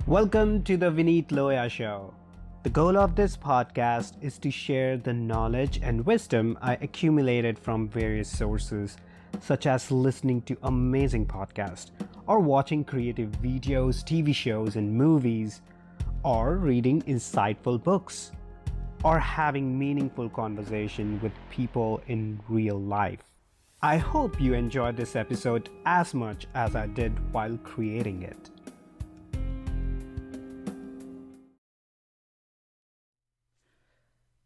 Welcome to the Vineet Loya Show. The goal of this podcast is to share the knowledge and wisdom I accumulated from various sources, such as listening to amazing podcasts, or watching creative videos, TV shows, and movies, or reading insightful books, or having meaningful conversation with people in real life. I hope you enjoyed this episode as much as I did while creating it.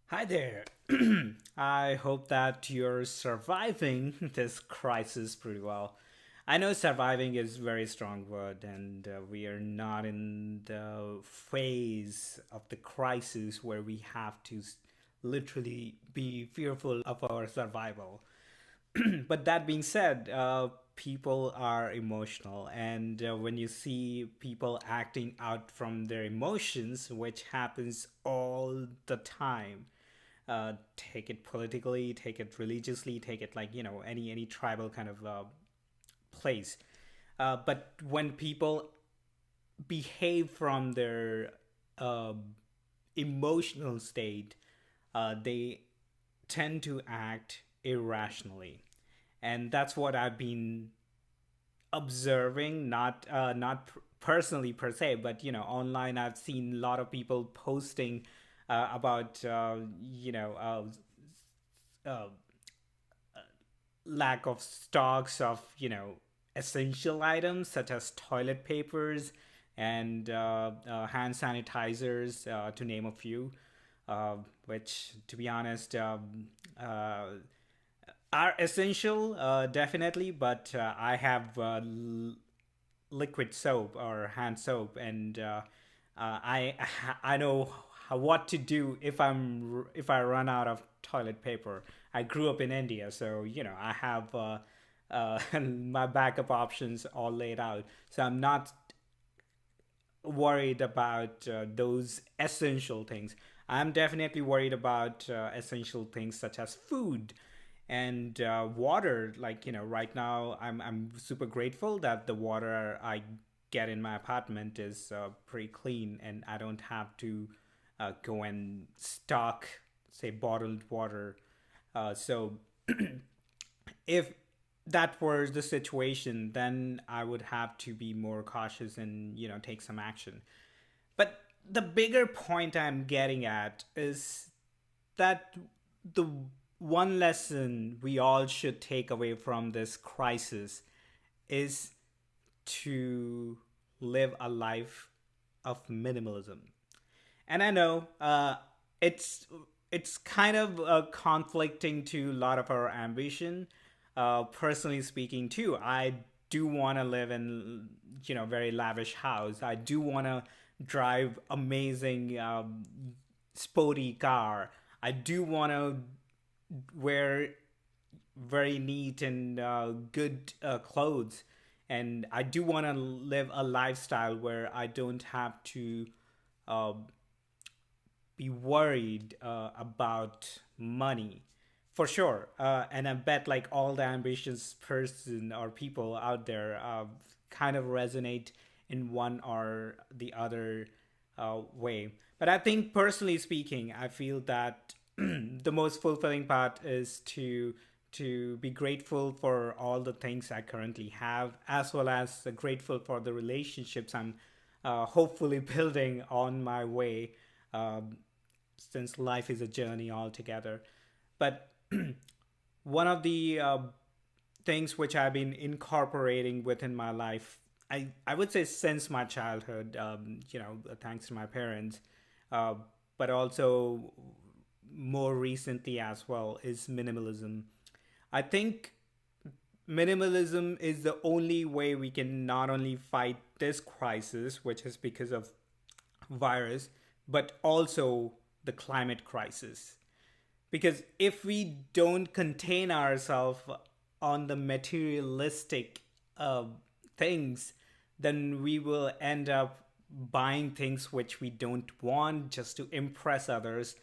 Hi there. I hope that you're surviving this crisis pretty well. I know surviving is a very strong word, and we are not in the phase of the crisis where we have to literally be fearful of our survival. But that being said, people are emotional, and when you see people acting out from their emotions, which happens all the time, take it politically, take it religiously, take it like any tribal kind of place. But when people behave from their uh, emotional state, they tend to act irrationally, and that's what I've been observing. Not personally per se, but online I've seen a lot of people posting about uh, lack of stocks of essential items such as toilet papers and hand sanitizers, to name a few, which, to be honest, are essential, definitely. But I have liquid soap or hand soap, and I know what to do if I run out of toilet paper. I grew up in India, so I have my backup options all laid out. So I'm not worried about those essential things. I'm definitely worried about essential things such as food and water. Like right now, I'm super grateful that the water I get in my apartment is pretty clean, and I don't have to go and stock, say, bottled water. So if that were the situation, then I would have to be more cautious and take some action. But the bigger point I'm getting at is that the one lesson we all should take away from this crisis is to live a life of minimalism. And I know it's it's kind of conflicting to a lot of our ambition. Personally speaking, too, I do want to live in very lavish house. I do want to drive amazing sporty car. I do want to wear very neat and good clothes, and I do want to live a lifestyle where I don't have to uh, be worried about money, for sure. And I bet like all the ambitious person or people out there kind of resonate in one or the other way. But I think, personally speaking, I feel that the most fulfilling part is to be grateful for all the things I currently have, as well as grateful for the relationships I'm hopefully building on my way, um, since life is a journey altogether. But one of the things which I've been incorporating within my life, I would say since my childhood, thanks to my parents, uh, but also more recently as well, is minimalism. I think minimalism is the only way we can not only fight this crisis, which is because of virus, but also the climate crisis. Because if we don't contain ourselves on the materialistic uh, things, then we will end up buying things which we don't want just to impress others,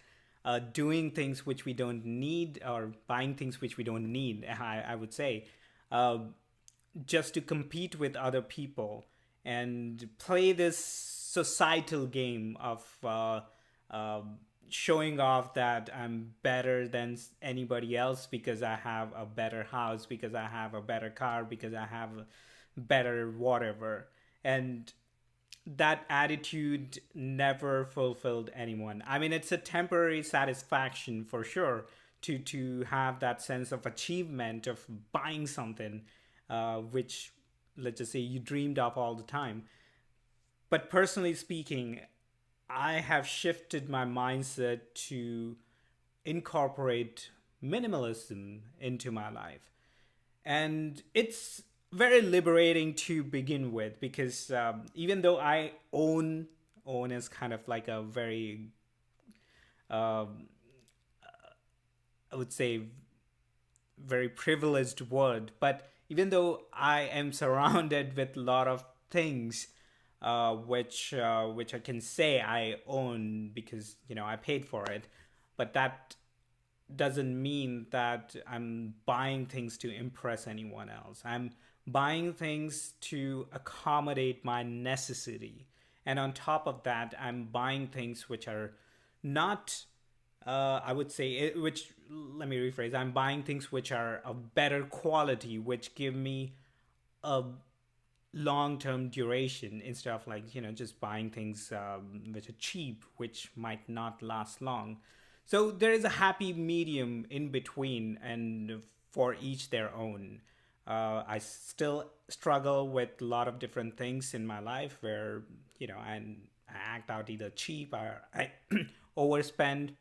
doing things which we don't need, or buying things which we don't need, I would say, uh, just to compete with other people and play this societal game of uh, showing off that I'm better than anybody else because I have a better house, because I have a better car, because I have a better whatever. And that attitude never fulfilled anyone. I mean, it's a temporary satisfaction for sure to have that sense of achievement of buying something, which let's just say you dreamed of all the time. But personally speaking, I have shifted my mindset to incorporate minimalism into my life. And it's very liberating to begin with because even though own is kind of like a very um, I would say very privileged word, but even though I am surrounded with a lot of things which I can say I own because I paid for it, but that doesn't mean that I'm buying things to impress anyone else. I'm buying things to accommodate my necessity. And on top of that, I'm buying things which are not, I would say, which, let me rephrase, I'm buying things which are of better quality, which give me a long term duration instead of like just buying things which are cheap which might not last long. So there is a happy medium in between, and for each their own. I still struggle with a lot of different things in my life where I act out either cheap or I overspend,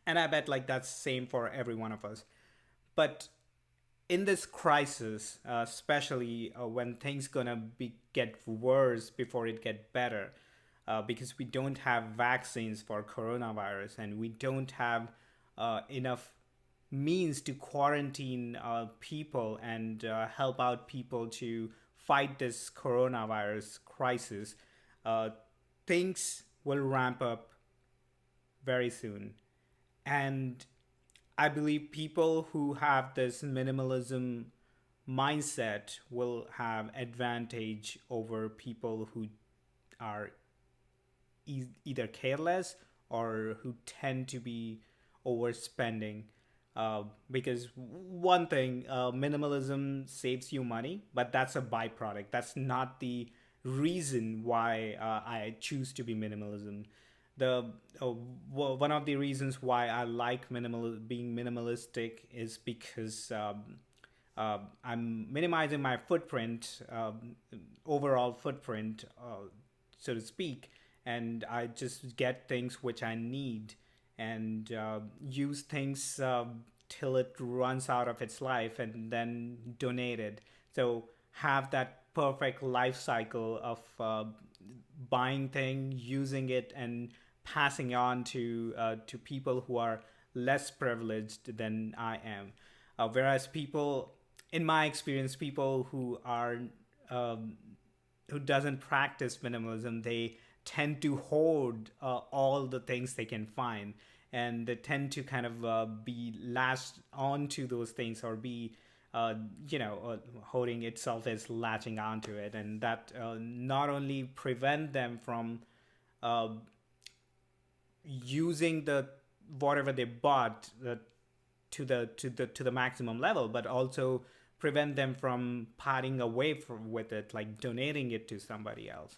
and I bet like that's same for every one of us. But in this crisis, especially when things gonna be get worse before it get better, because we don't have vaccines for coronavirus and we don't have enough means to quarantine people and help out people to fight this coronavirus crisis, uh, things will ramp up very soon. And I believe people who have this minimalism mindset will have advantage over people who are either careless or who tend to be overspending. Because one thing, minimalism saves you money, but that's a byproduct. That's not the reason why I choose to be minimalism. The one of the reasons why I like being minimalistic is because I'm minimizing my footprint, overall footprint, so to speak, and I just get things which I need and use things till it runs out of its life and then donate it. So have that perfect life cycle of buying thing, using it, and passing on to people who are less privileged than I am. Whereas people, in my experience, people um, who doesn't practice minimalism, they tend to hoard all the things they can find, and they tend to kind of be latched onto those things or be hoarding itself is latching onto it, and that not only prevent them from uh, using the whatever they bought to the maximum level, but also prevent them from parting away from with it, like donating it to somebody else.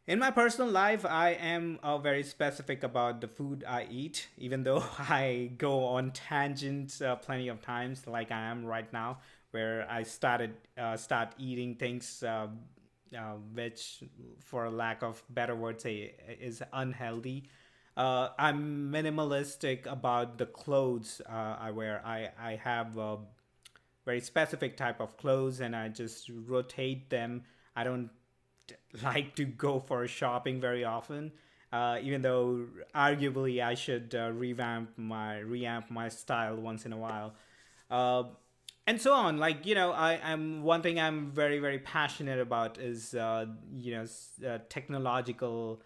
In my personal life, I am very specific about the food I eat, even though I go on tangents plenty of times, like I am right now, where I start eating things which, for lack of better words, say is unhealthy. I'm minimalistic about the clothes I wear. I have a very specific type of clothes, and I just rotate them. I don't like to go for shopping very often. Even though arguably I should reamp my style once in a while, uh, and so on. Like I'm one thing I'm very passionate about is technological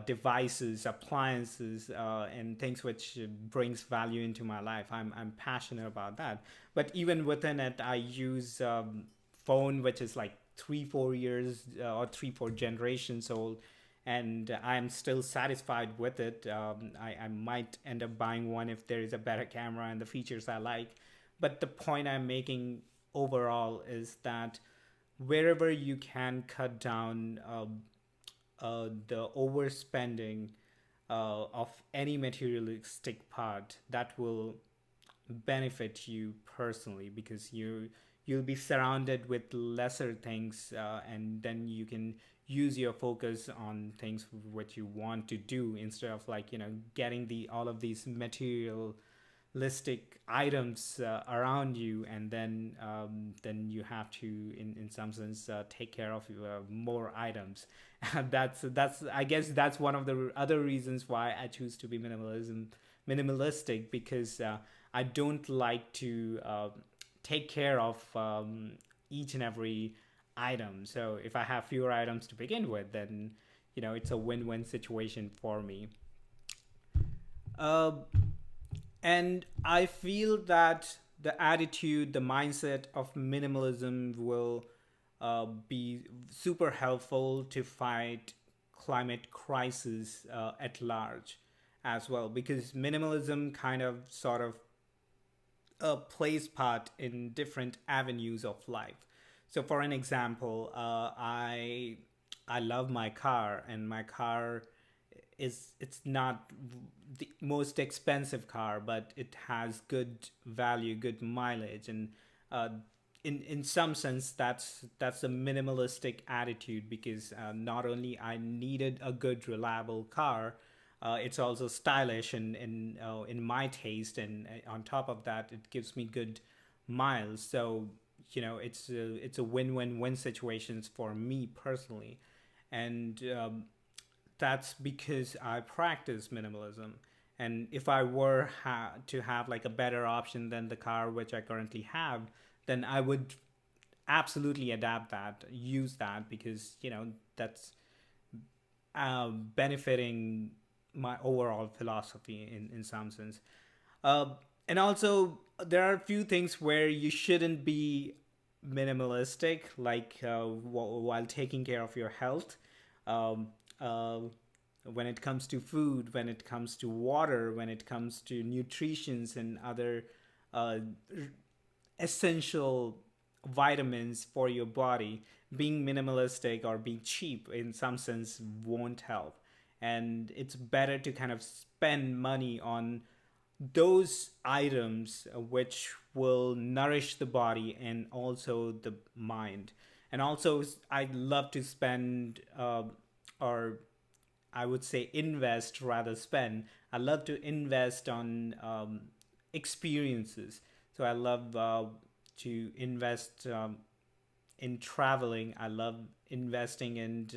devices, appliances, and things which brings value into my life. I'm passionate about that. But even within it, I use phone which is like 3 4 years or 3 4 generations old, and I'm still satisfied with it. I might end up buying one if there is a better camera and the features I like. But the point I'm making overall is that wherever you can cut down the overspending of any materialistic part, that will benefit you personally, because you'll be surrounded with lesser things, and then you can use your focus on things what you want to do, instead of like getting the all of these materialistic items around you, and then you have to in some sense take care of more items. That's I guess that's one of the other reasons why I choose to be minimalistic, because I don't like to take care of each and every item. So if I have fewer items to begin with, then it's a win-win situation for me. Uh, and I feel that the attitude, the mindset of minimalism will be super helpful to fight climate crisis at large as well, because minimalism kind of sort of plays part in different avenues of life. So, for an example, I love my car, and my car it's not the most expensive car, but it has good value, good mileage, and uh, in some sense that's a minimalistic attitude, because not only I needed a good reliable car, it's also stylish and in my taste, and on top of that it gives me good miles. So it's a win-win-win situations for me personally, and that's because I practice minimalism. And if I were to have like a better option than the car which I currently have, then I would absolutely adapt that, use that, because that's benefiting my overall philosophy in some sense. Uh, and also, there are a few things where you shouldn't be minimalistic, like while taking care of your health. Um, uh, when it comes to food, when it comes to water, when it comes to nutritions and other uh, essential vitamins for your body, being minimalistic or being cheap in some sense won't help. And it's better to kind of spend money on those items which will nourish the body and also the mind. And also, I love to spend, or I would say invest rather spend. I love to invest on experiences. So I love to invest in traveling. I love investing in,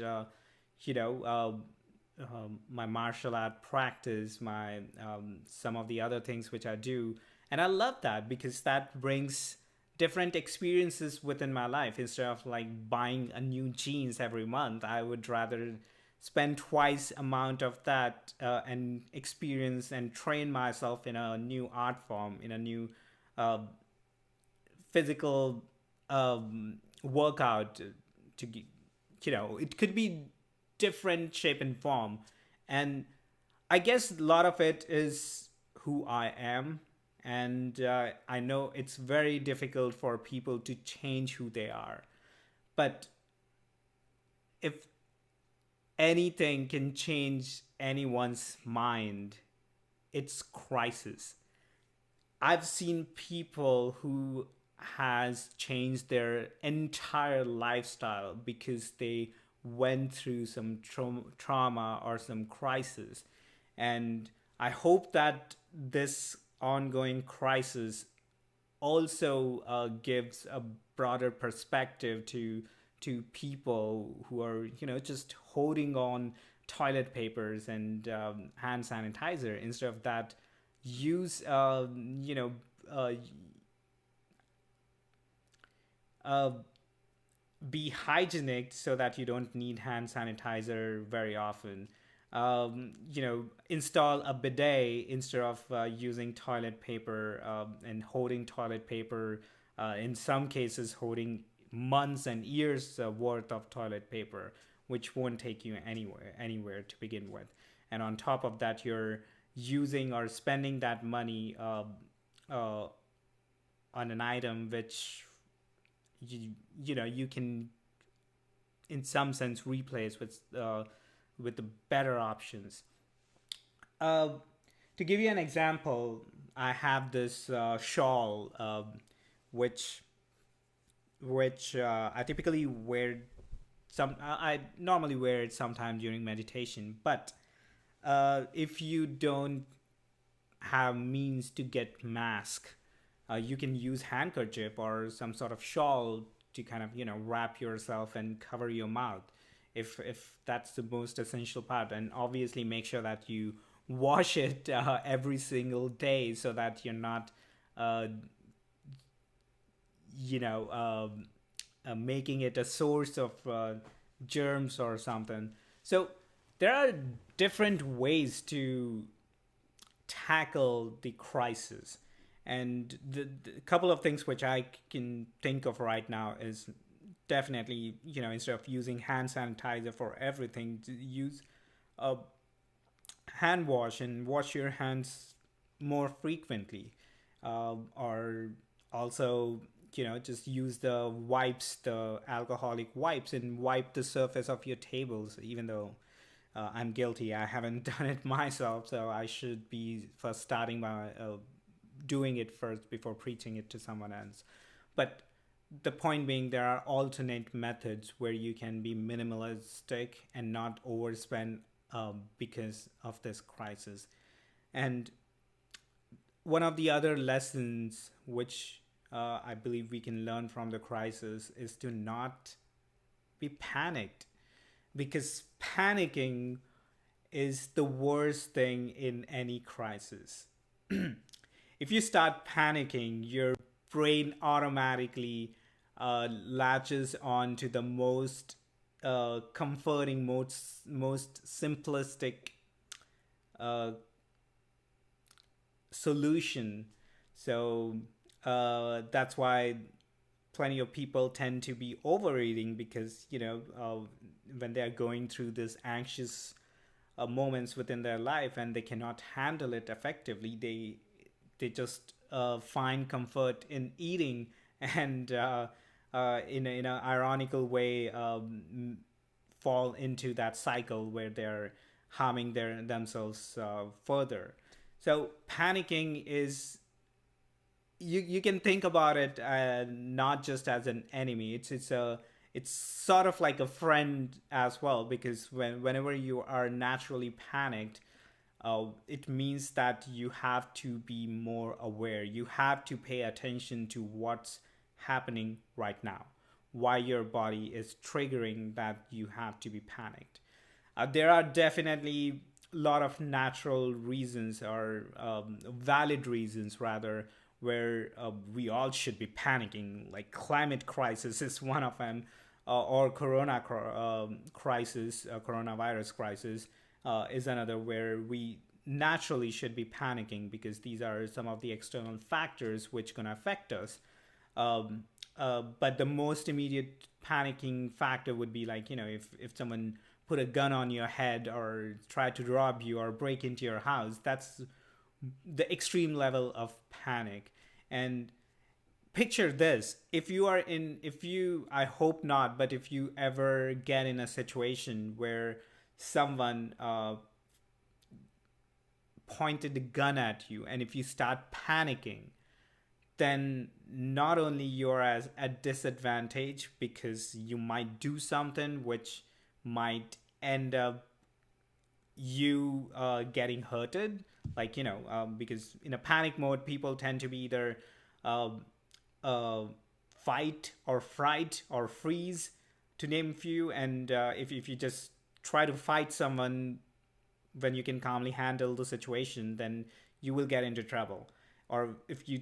you know, my martial art practice, my some of the other things which I do, and I love that because that brings different experiences within my life. Instead of like buying a new jeans every month, I would rather spend twice amount of that and experience and train myself in a new art form, in a new uh, physical workout to it could be different shape and form. And I guess a lot of it is who I am. And I know it's very difficult for people to change who they are, but if anything can change anyone's mind, it's crisis. I've seen people who has changed their entire lifestyle because they went through some trauma or some crisis. And I hope that this ongoing crisis also gives a broader perspective to people who are just holding on toilet papers and hand sanitizer. Instead of that, use uh, uh, be hygienic so that you don't need hand sanitizer very often. Install a bidet instead of using toilet paper and holding toilet paper. In some cases, holding months and years worth of toilet paper, which won't take you anywhere to begin with. And on top of that, you're using or spending that money uh, on an item which you can in some sense replace with the better options. Uh, to give you an example, I have this shawl, which I typically wear. I normally wear it sometime during meditation, but if you don't have means to get mask, you can use handkerchief or some sort of shawl to kind of wrap yourself and cover your mouth, if that's the most essential part. And obviously make sure that you wash it every single day so that you're not uh, you know making it a source of germs or something. So there are different ways to tackle the crisis. And the couple of things which I can think of right now is definitely, instead of using hand sanitizer for everything, to use a hand wash and wash your hands more frequently. Or also, just use the wipes, the alcoholic wipes, and wipe the surface of your tables, even though I'm guilty. I haven't done it myself, so I should be first starting by doing it first before preaching it to someone else. But the point being, there are alternate methods where you can be minimalistic and not overspend because of this crisis. And one of the other lessons which I believe we can learn from the crisis is to not be panicked, because panicking is the worst thing in any crisis. If you start panicking, your brain automatically latches on to the most comforting, most simplistic uh, solution. So that's why plenty of people tend to be overeating, because when they are going through this anxious moments within their life and they cannot handle it effectively, they just find comfort in eating, and in a ironical way fall into that cycle where they're harming themselves further. So panicking is, you can think about it not just as an enemy. It's sort of like a friend as well, because whenever you are naturally panicked, it means that you have to be more aware. You have to pay attention to what's happening right now, why your body is triggering that you have to be panicked. There are definitely a lot of natural reasons, or valid reasons rather, where we all should be panicking. Like climate crisis is one of them, or coronavirus crisis is another, where we naturally should be panicking, because these are some of the external factors which gonna affect us. But the most immediate panicking factor would be, like, if someone put a gun on your head or try to rob you or break into your house. That's the extreme level of panic. And picture this: I hope not, but if you ever get in a situation where someone pointed a gun at you, and if you start panicking, then not only you're as at disadvantage, because you might do something which might end up you getting hurted, like, because in a panic mode, people tend to be either uh, uh, fight or fright or freeze, to name a few. And if you just try to fight someone when you can calmly handle the situation, then you will get into trouble. Or if you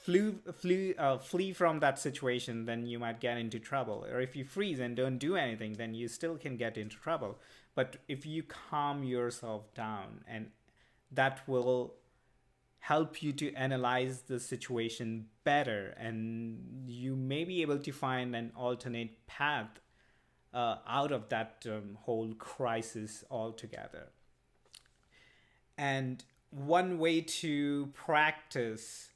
flee from that situation, then you might get into trouble. Or if you freeze and don't do anything, then you still can get into trouble. But if you calm yourself down, and that will help you to analyze the situation better, and you may be able to find an alternate path out of that whole crisis altogether. And one way to practice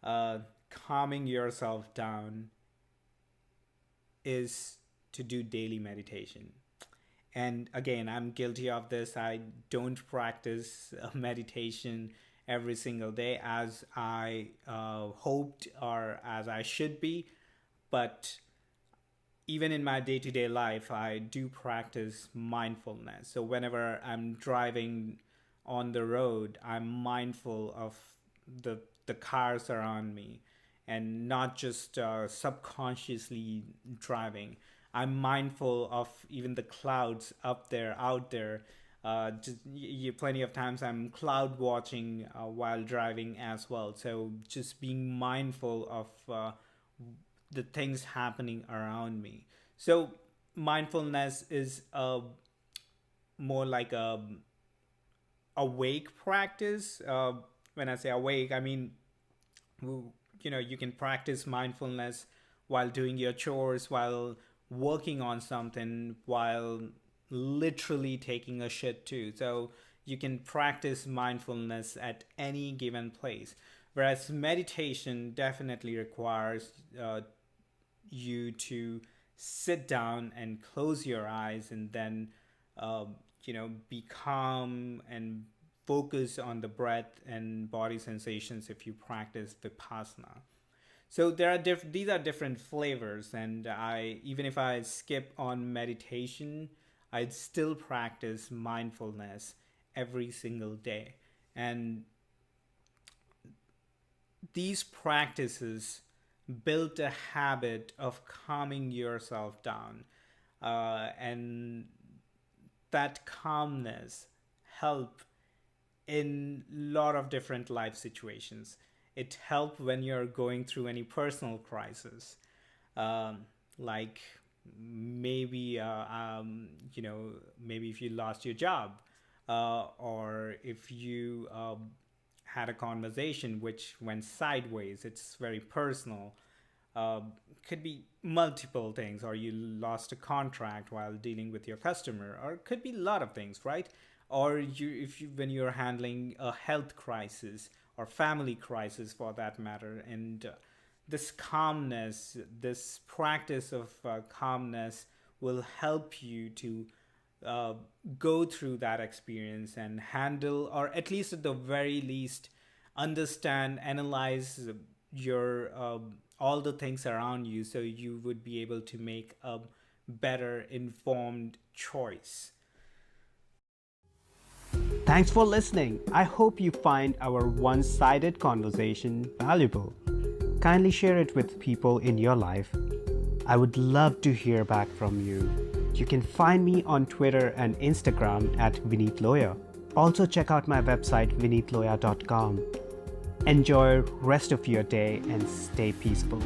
calming yourself down is to do daily meditation. And again, I'm guilty of this. I don't practice meditation every single day as I hoped or as I should be. But even in my day to day life, I do practice mindfulness. So whenever I'm driving on the road, I'm mindful of the cars around me and not just subconsciously driving. I'm mindful of even the clouds up there, out there. Plenty of times I'm cloud watching while driving as well. So just being mindful of the things happening around me. So mindfulness is more like a awake practice. When I say awake, I mean, you can practice mindfulness while doing your chores, while working on something, while literally taking a shit too. So you can practice mindfulness at any given place. Whereas meditation definitely requires you to sit down and close your eyes and then be calm and focus on the breath and body sensations if you practice vipassana. So these are different flavors, and even if I skip on meditation, I'd still practice mindfulness every single day. And these practices build a habit of calming yourself down, and that calmness help in a lot of different life situations. It helps when you're going through any personal crisis, like maybe maybe if you lost your job, or if you had a conversation which went sideways. It's very personal. Could be multiple things, or you lost a contract while dealing with your customer, or it could be a lot of things, right? Or when you're handling a health crisis or family crisis for that matter, and this calmness, this practice of calmness will help you to go through that experience and handle, or at least at the very least, understand, analyze your all the things around you, so you would be able to make a better informed choice. Thanks for listening. I hope you find our one-sided conversation valuable. Kindly share it with people in your life. I would love to hear back from you. You can find me on Twitter and Instagram at Vineet Loya. Also check out my website vineetloya.com. Enjoy rest of your day and stay peaceful.